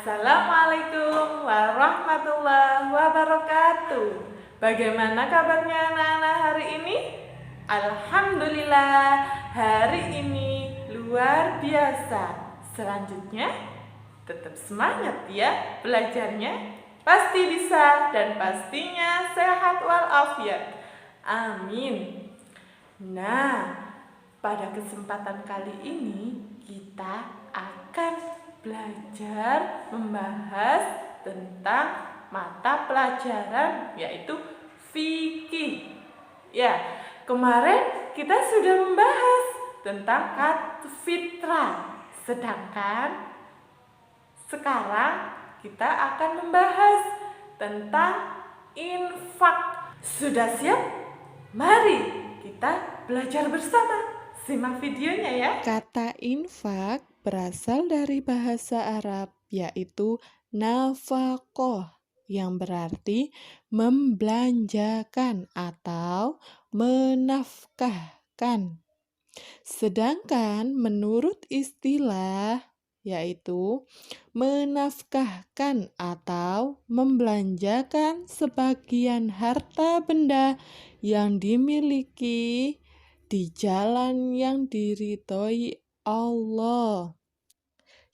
Assalamualaikum warahmatullahi wabarakatuh. Bagaimana kabarnya anak-anak hari ini? Alhamdulillah, hari ini luar biasa. Selanjutnya, tetap semangat ya belajarnya. Pasti bisa dan pastinya sehat walafiat. Amin. Nah, pada kesempatan kali ini kita akan belajar membahas tentang mata pelajaran yaitu fikih. Ya, kemarin kita sudah membahas tentang fitrah. Sedangkan sekarang kita akan membahas tentang infak. Sudah siap? Mari kita belajar bersama. Simak videonya ya. Kata infak berasal dari bahasa Arab yaitu nafaqoh yang berarti membelanjakan atau menafkahkan. Sedangkan menurut istilah yaitu menafkahkan atau membelanjakan sebagian harta benda yang dimiliki di jalan yang diridhoi Allah.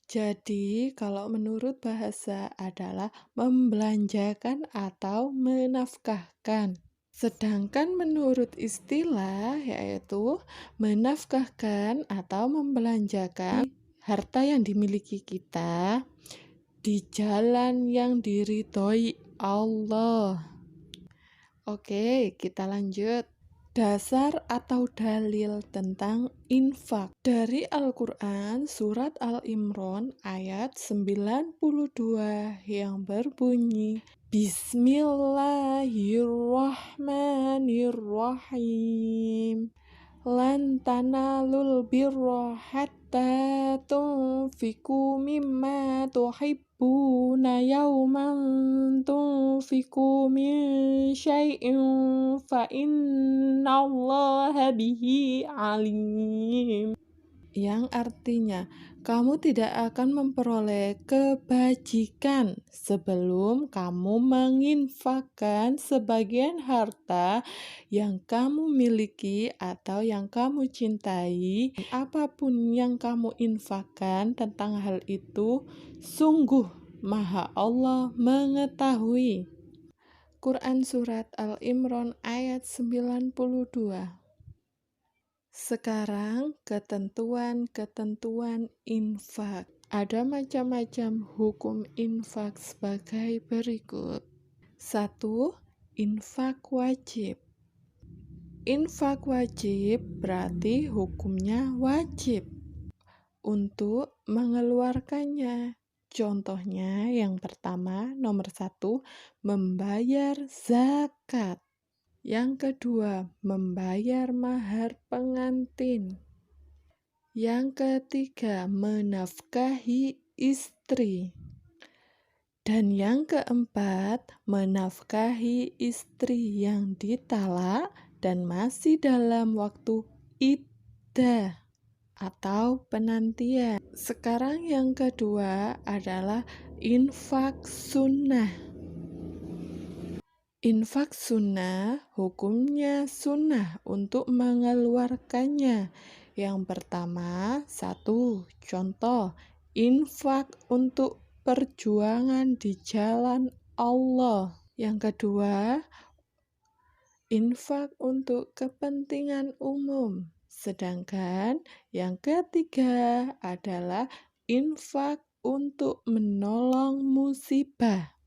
Jadi, kalau menurut bahasa adalah membelanjakan atau menafkahkan. Sedangkan menurut istilah yaitu menafkahkan atau membelanjakan harta yang dimiliki kita di jalan yang diridhoi Allah. Oke, kita lanjut. Dasar atau dalil tentang infak dari Al-Quran surat Al-Imran ayat 92 yang berbunyi Bismillahirrahmanirrahim Lan tanalul birra hatta tunfiku mimma tuhibbuna yawman tunfiku min syai'in fa innallaha bihi alim. Yang artinya, kamu tidak akan memperoleh kebajikan sebelum kamu menginfakkan sebagian harta yang kamu miliki atau yang kamu cintai. Apapun yang kamu infakkan tentang hal itu, sungguh Maha Allah mengetahui. Quran Surat Al-Imran ayat 92. Sekarang ketentuan-ketentuan infak. Ada macam-macam hukum infak sebagai berikut. 1. Infak wajib. Infak wajib berarti hukumnya wajib untuk mengeluarkannya. Contohnya yang pertama, nomor 1, membayar zakat. Yang kedua, membayar mahar pengantin. Yang ketiga, menafkahi istri. Dan yang keempat, menafkahi istri yang ditalak dan masih dalam waktu iddah atau penantian. Sekarang yang kedua adalah infak sunnah. Infak sunnah, hukumnya sunnah untuk mengeluarkannya. Yang pertama, 1. Contoh, infak untuk perjuangan di jalan Allah. Yang kedua, infak untuk kepentingan umum. Sedangkan yang ketiga adalah infak untuk menolong musibah.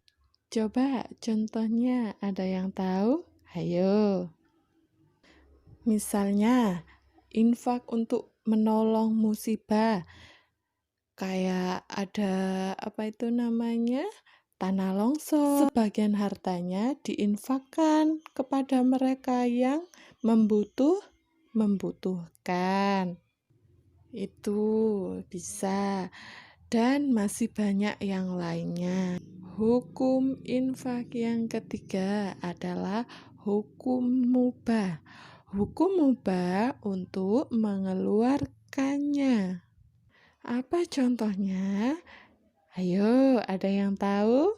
Coba contohnya, ada yang tahu? Ayo. Misalnya, infak untuk menolong musibah. Kayak ada tanah longsor. Sebagian hartanya diinfakkan kepada mereka yang membutuhkan. Itu bisa. Dan masih banyak yang lainnya. Hukum infak yang ketiga adalah hukum mubah. Hukum mubah untuk mengeluarkannya. Apa contohnya? Ayo, ada yang tahu?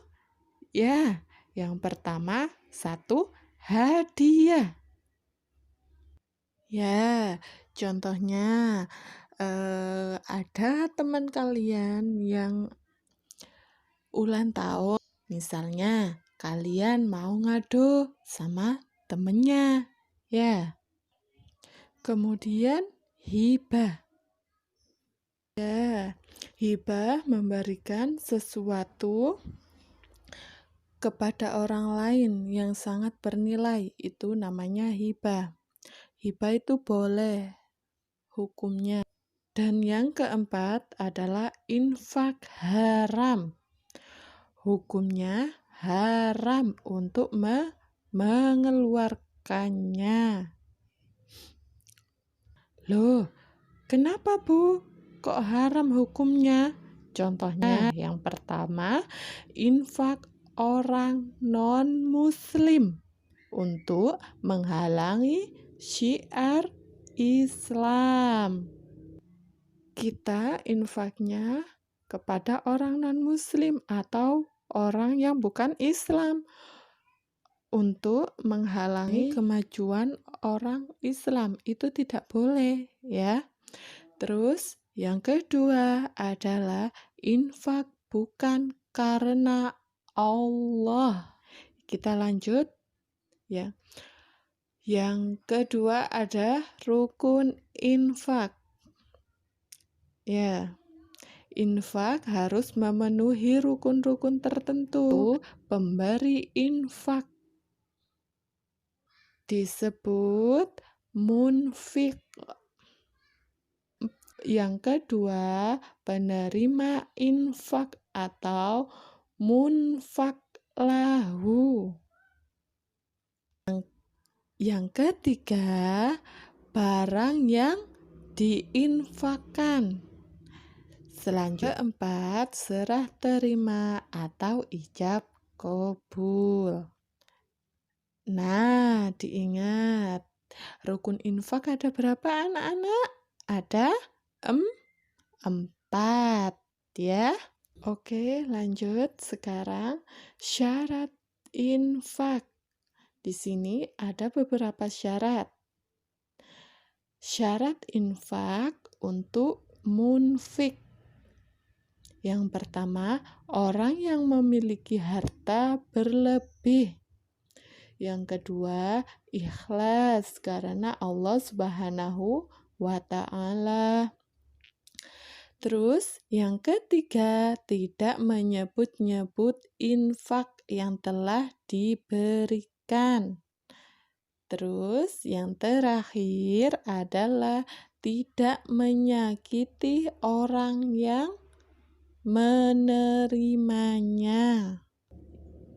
Ya, yang pertama, satu, hadiah. Ya, contohnya ada teman kalian yang ulang tahun. Misalnya, kalian mau ngadu sama temennya. Ya, kemudian hibah. Ya, hibah memberikan sesuatu kepada orang lain yang sangat bernilai. Itu namanya hibah. Hibah itu boleh hukumnya. Dan yang keempat adalah infak haram. Hukumnya haram untuk mengeluarkannya. Loh, kenapa Bu? Kok haram hukumnya? Contohnya yang pertama, infak orang non-muslim untuk menghalangi syiar Islam. Kita infaknya kepada orang non-muslim atau orang yang bukan Islam untuk menghalangi kemajuan orang Islam. Itu tidak boleh ya. Terus yang kedua adalah infak bukan karena Allah. Kita lanjut ya. Yang kedua ada rukun infak. Ya, infak harus memenuhi rukun-rukun tertentu. Pemberi infak disebut munfik. Yang kedua, penerima infak atau munfak lahu. Yang ketiga, barang yang diinfakkan. Selanjutnya keempat, serah terima atau ijab kabul. Nah, diingat, rukun infak ada berapa anak-anak? Ada 4 ya. Oke, lanjut. Sekarang syarat infak. Di sini ada beberapa syarat. Syarat infak untuk munfik. Yang pertama, orang yang memiliki harta berlebih. Yang kedua, ikhlas karena Allah Subhanahu wa Ta'ala. Terus, yang ketiga, tidak menyebut-nyebut infak yang telah diberikan. Terus, yang terakhir adalah tidak menyakiti orang yang menerimanya.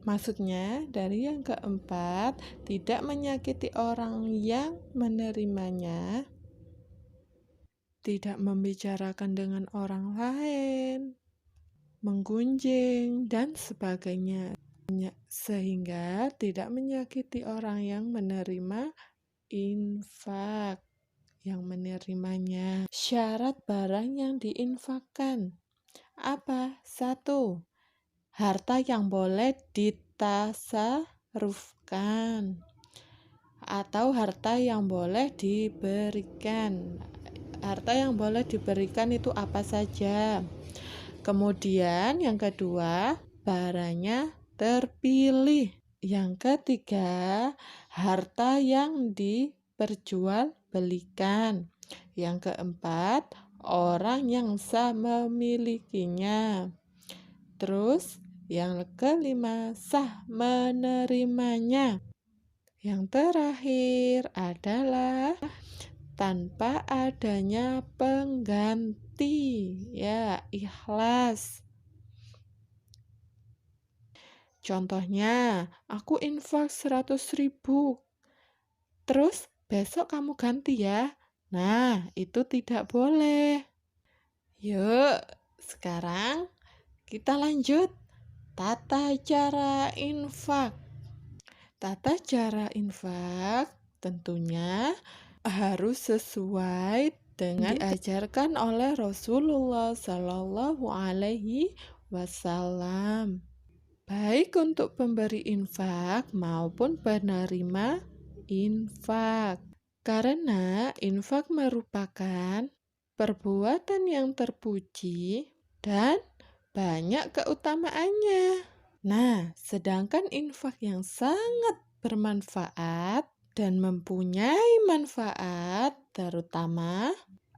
Maksudnya dari yang keempat, tidak menyakiti orang yang menerimanya, tidak membicarakan dengan orang lain, menggunjing, dan sebagainya. Sehingga tidak menyakiti orang yang menerima infak, yang menerimanya. Syarat barang yang diinfakkan. Apa? 1. Harta yang boleh ditasarufkan atau harta yang boleh diberikan. Harta yang boleh diberikan itu apa saja? Kemudian yang kedua, barangnya terpilih. Yang ketiga, harta yang diperjualbelikan. Yang keempat, orang yang sah memilikinya. Terus yang kelima, sah menerimanya. Yang terakhir adalah tanpa adanya pengganti, ya, ikhlas. Contohnya, aku infak 100.000. Terus besok kamu ganti ya. Nah, itu tidak boleh. Yuk, sekarang kita lanjut. Tata cara infak. Tata cara infak tentunya harus sesuai dengan diajarkan oleh Rasulullah Shallallahu Alaihi wasallam. Baik untuk pemberi infak maupun penerima infak. Karena infak merupakan perbuatan yang terpuji dan banyak keutamaannya. Nah, sedangkan infak yang sangat bermanfaat dan mempunyai manfaat, terutama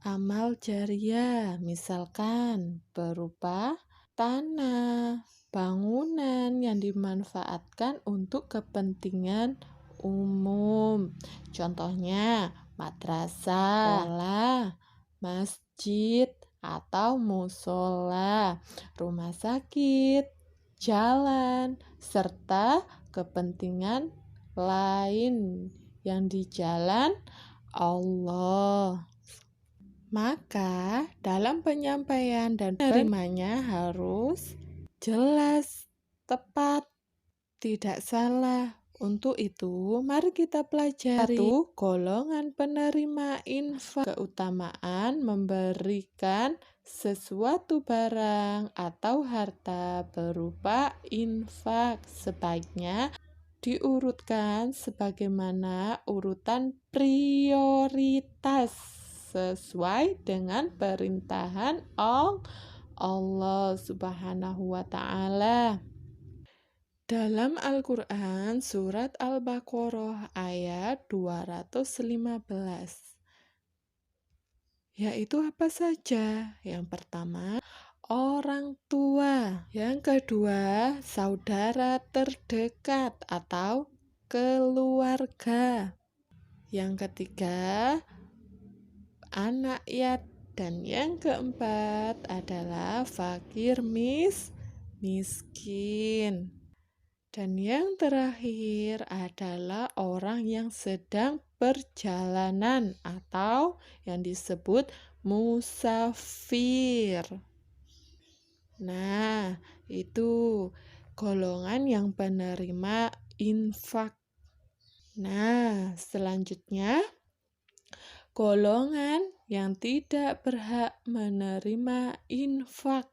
amal jariah, misalkan berupa tanah, bangunan yang dimanfaatkan untuk kepentingan umum. Contohnya, madrasah, sekolah, masjid, atau musola, rumah sakit, jalan, serta kepentingan lain yang di jalan Allah. Maka dalam penyampaian dan penerimanya harus jelas, tepat, tidak salah. Untuk itu, mari kita pelajari 1. Golongan penerima infak. Keutamaan memberikan sesuatu barang atau harta berupa infak. Sebaiknya diurutkan sebagaimana urutan prioritas sesuai dengan perintahan Allah Subhanahu wa Ta'ala. Dalam Al-Quran, surat Al-Baqarah ayat 215, yaitu apa saja? Yang pertama, orang tua. Yang kedua, saudara terdekat atau keluarga. Yang ketiga, anak yatim. Dan yang keempat adalah fakir miskin. Dan yang terakhir adalah orang yang sedang perjalanan atau yang disebut musafir. Nah, itu golongan yang penerima infak. Nah, selanjutnya golongan yang tidak berhak menerima infak.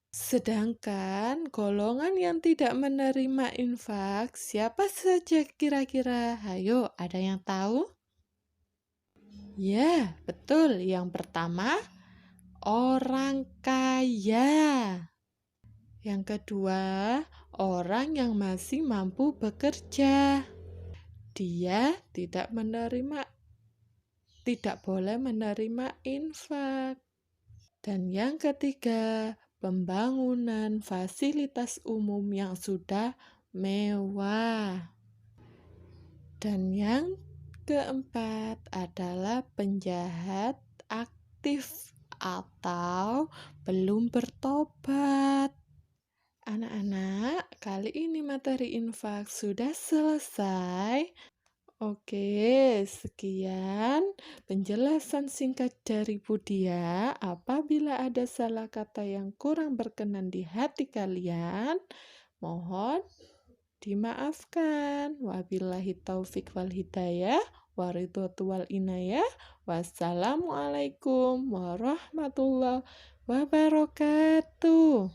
Sedangkan golongan yang tidak menerima infak, siapa saja kira-kira? Hayo, ada yang tahu? Ya, betul. Yang pertama, orang kaya. Yang kedua, orang yang masih mampu bekerja. Dia tidak boleh menerima infak. Dan yang ketiga, pembangunan fasilitas umum yang sudah mewah. Dan yang keempat adalah penjahat aktif atau belum bertobat. Anak-anak, kali ini materi infak sudah selesai. Oke, sekian penjelasan singkat dari Budia. Apabila ada salah kata yang kurang berkenan di hati kalian, mohon dimaafkan. Wabillahi taufik wal hidayah, waridhatu wal inayah. Wassalamualaikum warahmatullahi wabarakatuh.